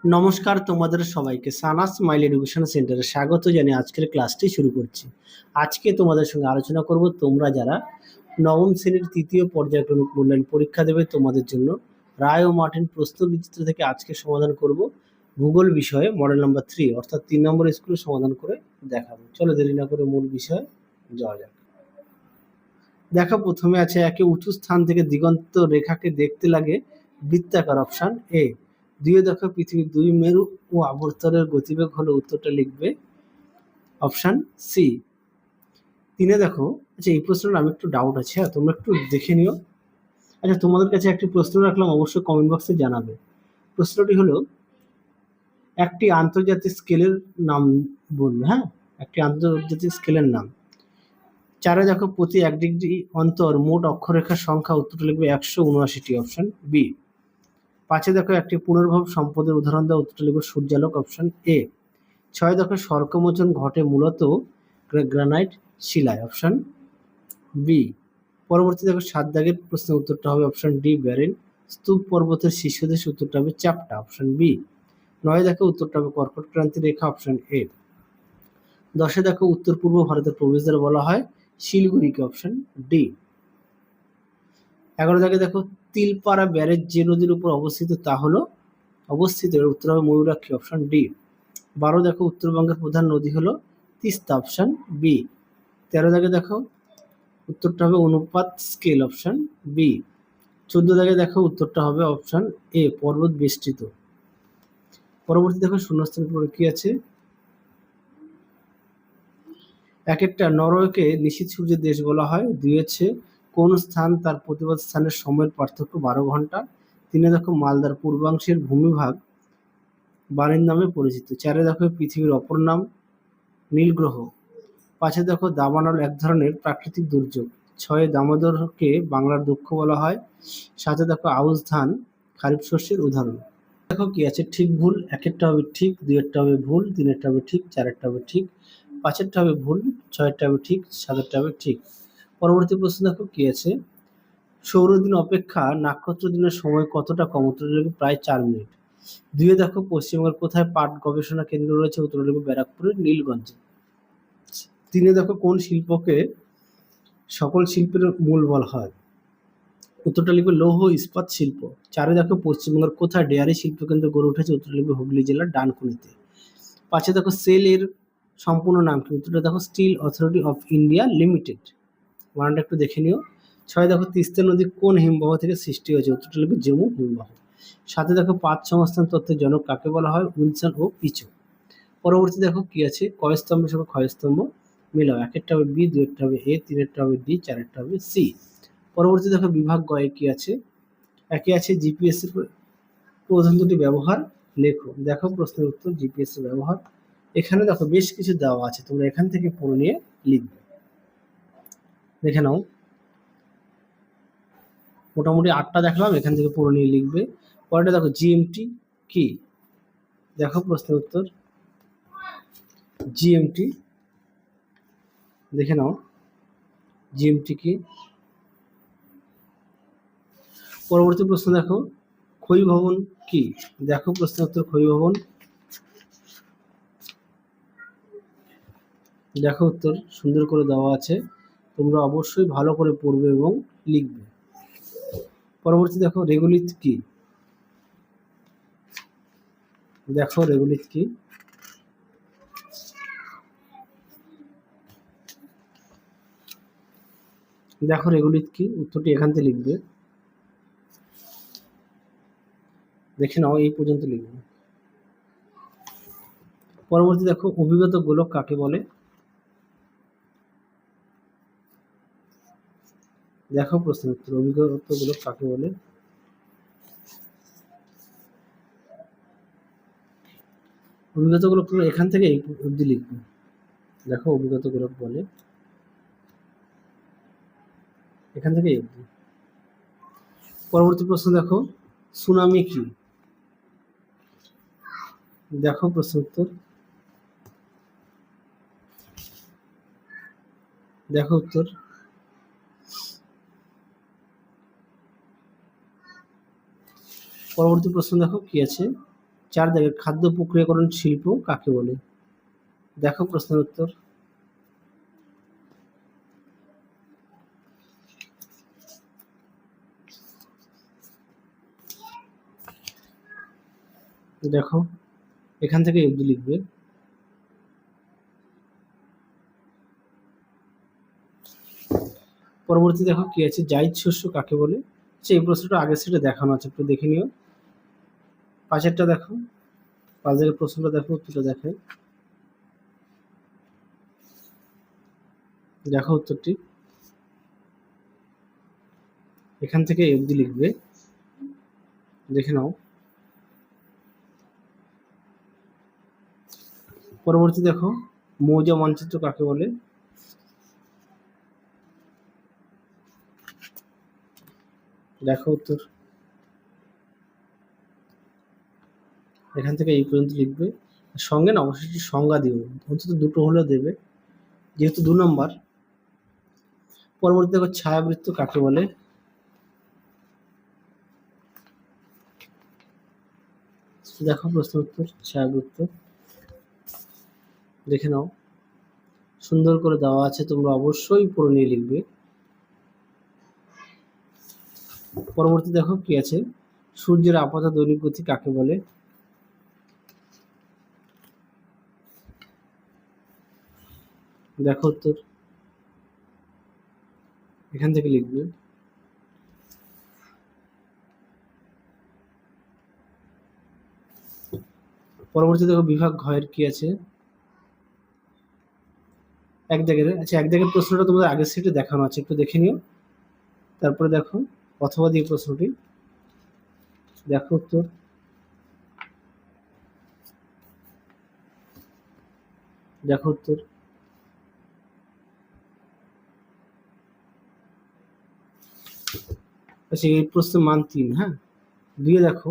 নমস্কার তোমাদের সবাইকে সানাস স্মাইল এডুকেশন সেন্টারে স্বাগত জানিয়ে আজকের ক্লাসটি শুরু করছি। আজকে তোমাদের সঙ্গে আলোচনা করব তোমরা যারা নবম শ্রেণীর তৃতীয় পর্যায়ক্রমিক মূল্যায়ন পরীক্ষা দেবে তোমাদের জন্য রায় ও মার্টিন প্রশ্নবিচিত্র থেকে আজকে সমাধান করব ভূগোল বিষয়ে মডেল নাম্বার 3 অর্থাৎ 3 নম্বর স্কুলে সমাধান করে দেখাবো। চলো দেরি না করে মূল বিষয়ে যাওয়া যাক। দেখো প্রথমে আছে একে উঁচু স্থান থেকে দিগন্ত রেখাকে দেখতে লাগে বৃত্তাকার, অপশন এ। দুই দেখো পৃথিবীর দুই মেরু ও আবর্তনের গতিবেগ হলো, উত্তরটা লিখবে অপশন সি। তিনে দেখো, আচ্ছা এই প্রশ্নটা আমি একটু ডাউট আছে, হ্যাঁ তোমরা একটু দেখে নিও। আচ্ছা তোমাদের কাছে একটি প্রশ্ন রাখলাম, অবশ্যই কমেন্ট বক্সে জানাবে। প্রশ্নটি হলো একটি আন্তর্জাতিক স্কেলের নাম বলবে, হ্যাঁ একটি আন্তর্জাতিক স্কেলের নাম। চারে দেখো প্রতি 1 ডিগ্রি অন্তর মোট অক্ষরেখার সংখ্যা, উত্তরটা লিখবে 179টি, অপশন বি। 5 দেখো একটি পুনর্ভব সম্পদের উদাহরণ দেওয়া, উত্তরটা লিখবে সূর্যালোক, অপশন এ। 6 দেখো স্বর্গমোচন ঘটে মূলত গ্রানাইট শিলায়, অপশন বি। পরবর্তী দেখো 7 দাগের প্রশ্নের উত্তরটা হবে অপশন ডি ব্যারেন স্তূপ পর্বতের শীর্ষদেশ, উত্তরটা হবে চ্যাপ্টা, অপশন বি। 9 দেখো উত্তরটা হবে কর্কট ক্রান্তি রেখা, অপশন এ। 10 দেখো উত্তর পূর্ব ভারতের প্রবেশদ্বার বলা হয় শিলিগুড়িকে, অপশন ডি। 11 দাগে দেখো তিলপাড়া ব্যারেজ যে নদীর উপর অবস্থিত তা হলো এর উত্তর হবে ময়ূরাক্ষী, অপশন ডি। 12 দেখো উত্তরবঙ্গের প্রধান নদী হলো তিস্তা, অপশন বি। 13 দাগে দেখো উত্তরটা হবে অনুপাত স্কেল, অপশন বি। 14 দাগে দেখো উত্তরটা হবে অপশন এ পর্বত বেষ্টিত। পরবর্তী দেখো শূন্যস্থান পরে কি আছে, এক একটা নরওয়েকে নিশীথ সূর্যের দেশ বলা হয়। 2 হচ্ছে কোন স্থান তার প্রতিবাদ স্থানের সময়ের পার্থক্য 12 ঘন্টা। 3 দেখো মালদার পূর্বাংশের ভূমিভাগ বারিন নামে পরিচিত। 4 দেখো পৃথিবীর অপর নাম নীল গ্রহ। 5 দেখো দাবানল এক ধরনের প্রাকৃতিক দুর্যোগ। 6 দামোদরকে বাংলার দুঃখ বলা হয়। 7 দেখো আউশ ধান খারিফ শস্যের উদাহরণ। দেখো কি আছে ঠিক ভুল, একেরটা হবে ঠিক, 2 হবে ভুল, 3 হবে ঠিক, 4 হবে ঠিক, 5 হবে ভুল, 6 হবে ঠিক, 7 হবে ঠিক। পরবর্তী প্রশ্ন দেখো কি আছে, সৌরদিন অপেক্ষা নক্ষত্র দিনের সময় কতটা কম, উত্তর লিখবে প্রায় 4 মিনিট। 2 দেখো পশ্চিমবঙ্গের কোথায় পাট গবেষণা কেন্দ্র রয়েছে, উত্তর লিখবে ব্যারাকপুরের নীলগঞ্জে। 3 দেখো কোন শিল্পকে সকল শিল্পের মূল বলা হয়, উত্তরটা লিখবে লৌহ ইস্পাত শিল্প। 4 দেখো পশ্চিমবঙ্গের কোথায় ডেয়ারি শিল্প কেন্দ্র গড়ে উঠেছে, উত্তর লিখবে হুগলি জেলার ডানকুনিতে। 5 দেখো সেল এর সম্পূর্ণ নাম কি, উত্তরটা দেখো steel authority of India limited. বানানটা একটু দেখে নিও। 6 দেখো তিস্তা নদী কোন হিমবাহ থেকে সৃষ্টি হয়েছে, উত্তরটা লিখবে জেমু হিমবাহ। 7 দেখো পাঁচ সংস্থান তত্ত্বের জনক কাকে বলা হয়, উইলসন ও পিচো। পরবর্তী দেখো কি আছে, কয়স্তম্ভের সঙ্গে ক্ষয়স্তম্ভ মিলাও, 1 হবে বি, 2 হবে এ, 3 হবে ডি, 4 হবে সি। পরবর্তী দেখো বিভাগ গয়ে কি আছে, একে আছে জিপিএস এর প্রধান দুটি ব্যবহার লেখো। দেখো প্রশ্নের উত্তর জিপিএস এর ব্যবহার, এখানে দেখো বেশ কিছু দেওয়া আছে, তোমরা এখান থেকে পড়ে নিয়ে লিখবে। দেখে নাও, মোটামুটি 8টা দেখলাম, এখান থেকে পড়ে নিয়ে লিখবে। পরেরটা দেখো জিএমটি কি, দেখো প্রশ্নের উত্তর জিএমটি দেখে নাও জিএমটি কি। পরবর্তী প্রশ্ন দেখো ক্ষয়ী ভবন কি, দেখো প্রশ্নের উত্তর ক্ষয়ী ভবন, দেখো উত্তর সুন্দর করে দেওয়া আছে, তোমরা অবশ্যই ভালো করে পড়বে এবং লিখবে। পরবর্তী দেখো রেগুলিত কি, দেখো রেগুলিত কি। দেখো রেগুলিত কি, উত্তরটি এখান থেকে লিখবে, দেখে নাও এই পর্যন্ত লিখবে। পরবর্তী দেখো অভিগত গোলক কাকে বলে, দেখো প্রশ্নের উত্তর অভিগত গোলক কাকে বলে। অভিগত গোলক তোমরা এখান থেকে এই অবধি লিখবে, দেখো অভিগত গোলক বলে এখান থেকে এই অবধি। পরবর্তী প্রশ্ন দেখো সুনামি কি, দেখো প্রশ্ন উত্তর, দেখো উত্তর। পরবর্তী প্রশ্ন দেখো কি আছে, 4 দাগের খাদ্য প্রক্রিয়াকরণ শিল্প কাকে বলে? দেখো প্রশ্নের উত্তর। দেখো এখান থেকে এফডি লিখবে। পরবর্তী দেখো কি আছে, জায়িদ শস্য কাকে বলে? আচ্ছা, এই প্রশ্নটা আগের সেটে দেখানো আছে, একটু দেখে নিও। পাশেরটা দেখো, 5 দাগের প্রশ্নটা দেখো, উত্তরটা দেখে দেখো উত্তরটি। এখান থেকে এফডি লিখবে, দেখে নাও। পরবর্তী দেখো, মৌজা মানচিত্র কাকে বলে? দেখো উত্তর। এখান থেকে এই পর্যন্ত লিখবে, সঙ্গে না অবশ্যই সংজ্ঞা দিও, অন্তত দুটো হলেও দেবে, যেহেতু 2 নম্বর। পরবর্তী দেখো, ছায়াবৃত্ত কাকে বলে? দেখো প্রশ্ন উত্তর, ছায়াবৃত্ত দেখে নাও, সুন্দর করে দেওয়া আছে, তোমরা অবশ্যই পড়ে নিয়ে লিখবে। পরবর্তী দেখো কি আছে, সূর্যের আপাত দৈনিক গতি কাকে বলে? দেখো উত্তর। এখান থেকে লিখবে। পরবর্তী দেখো, বিভাগ ঘয়ের কি আছে? 1 দাগের, আচ্ছা 1 দাগের প্রশ্নটা তোমাদের আগের সেটে দেখানো আছে, একটু দেখে নিও। তারপরে দেখো অথবা দিয়ে প্রশ্নটি, দেখো উত্তর। দেখো উত্তর। আচ্ছা, এই প্রশ্নের মান 3। হ্যাঁ, দিয়ে দেখো,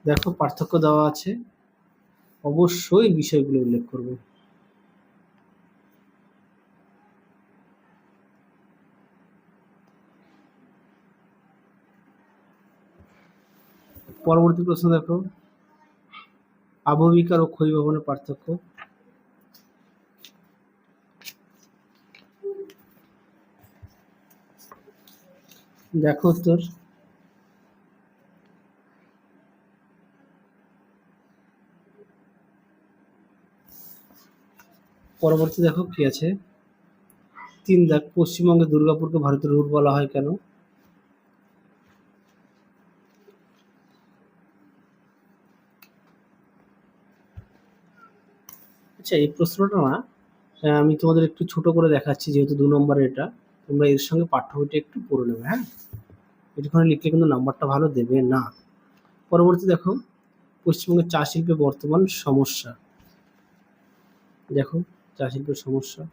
দেখো পার্থক্য দেওয়া আছে, অবশ্যই বিষয়গুলো উল্লেখ করবে। পরবর্তী প্রশ্ন দেখো, আবহবিকার ও ক্ষয়ীভবনের পার্থক্য। দেখো উত্তর। পরবর্তী দেখো কি আছে, 3 দাগ, পশ্চিমবঙ্গে দুর্গাপুরকে ভারতের রুট বলা হয় কেন? আচ্ছা, এই প্রশ্নটা না আমি তোমাদের একটু ছোট করে দেখাচ্ছি, যেহেতু 2 নম্বরের এটা, তোমরা এর সঙ্গে পাঠ্য বইটা একটু পড়ে নেবে। হ্যাঁ, এটুখানে লিখলে কিন্তু নাম্বারটা ভালো দেবে না। পরবর্তী দেখো, পশ্চিমবঙ্গের চা শিল্পের বর্তমান সমস্যা। দেখো, চা শিল্পের সমস্যা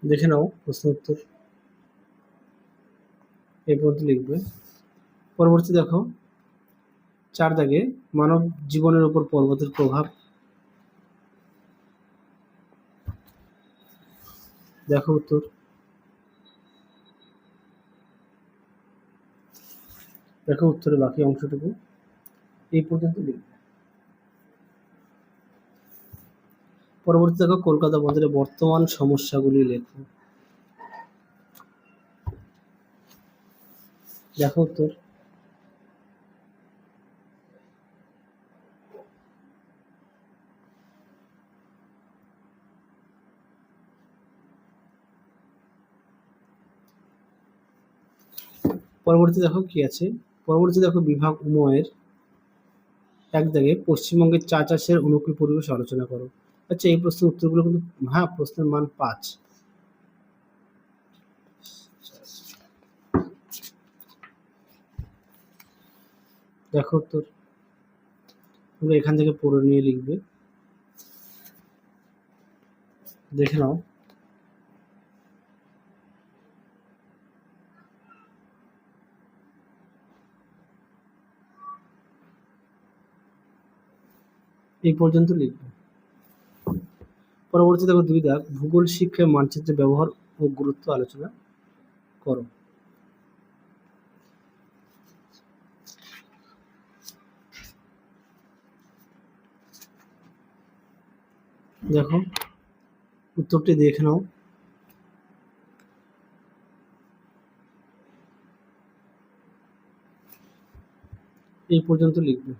দেখে নাও, প্রশ্ন উত্তর এই পর্যন্ত লিখবে। পরবর্তী দেখো, 4 দাগে, মানব জীবনের উপর পর্বতের প্রভাব। দেখো উত্তর। দেখো উত্তরের বাকি অংশটুকু এই পর্যন্ত লিখবে। পরবর্তী দেখো, কলকাতা বন্দরের বর্তমান সমস্যাগুলি লেখো। দেখো উত্তর। পরবর্তী দেখো কি আছে, পরবর্তী দেখো, বিভাগ উময়ের 1 দাগে, পশ্চিমবঙ্গের চা চাষের অনুকূল পরিবেশ আলোচনা করো। আচ্ছা, এই প্রশ্নের উত্তরগুলো কিন্তু, হ্যাঁ, প্রশ্নের মান 5। দেখো উত্তর, তুমি এখান থেকে পড়ে নিয়ে লিখবে, দেখে নাও। এই পর্যন্ত লিখবে। পরবর্তী দেখো 2 দাগ, ভূগোল শিক্ষায় মানচিত্রের ব্যবহার ও গুরুত্ব আলোচনা করো। দেখো উত্তরটি দেখে নাও। এই পর্যন্ত লিখবে।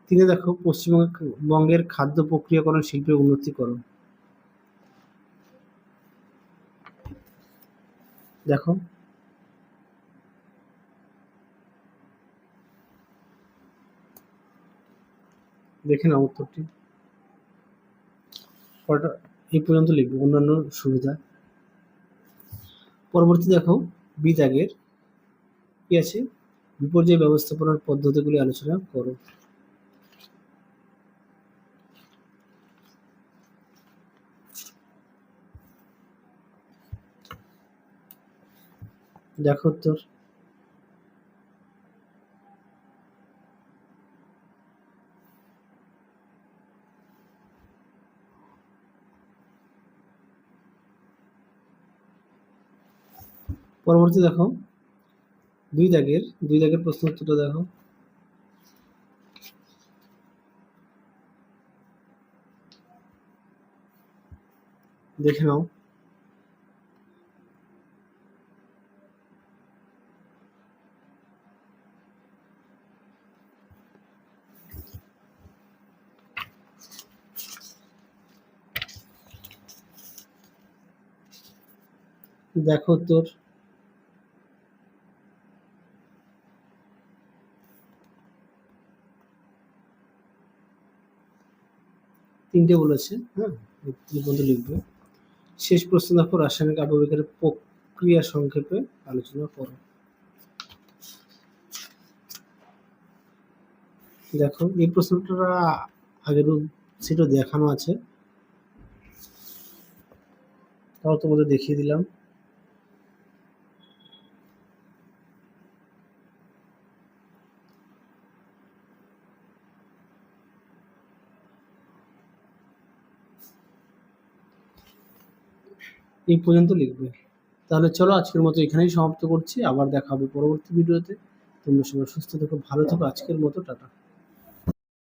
3 দেখো পশ্চিমবঙ্গের খাদ্য প্রক্রিয়াকরণ শিল্পের উন্নতি করো। দেখো দেখে নাও উত্তরটি। এই পর্যন্ত লিখবে, অন্যান্য সুবিধা। পরবর্তী দেখো বি দাগের কি আছে, বিপর্যয় ব্যবস্থাপনার পদ্ধতিগুলি আলোচনা করো। দেখো উত্তর। পরবর্তী দেখো 2 দাগের প্রশ্ন উত্তরটা দেখো। দেখে নাও। দেখো উত্তর। তিনটে বলেছে, হ্যাঁ, এই পর্যন্ত লিখবে। শেষ প্রশ্ন দেখো, রাসায়নিক আবহবিজ্ঞানের প্রক্রিয়া সংক্ষেপে আলোচনা করো। দেখো এই প্রশ্নটা আগের সেটা দেখানো আছে, তাও তোমাদের দেখিয়ে দিলাম। এই পর্যন্ত লিখবে। তাহলে চলো আজকের মতো এখানেই সমাপ্ত করছি, আবার দেখা হবে পরবর্তী ভিডিওতে। তোমরা সবাই সুস্থ থেকো, ভালো থেকো, আজকের মতো টাটা।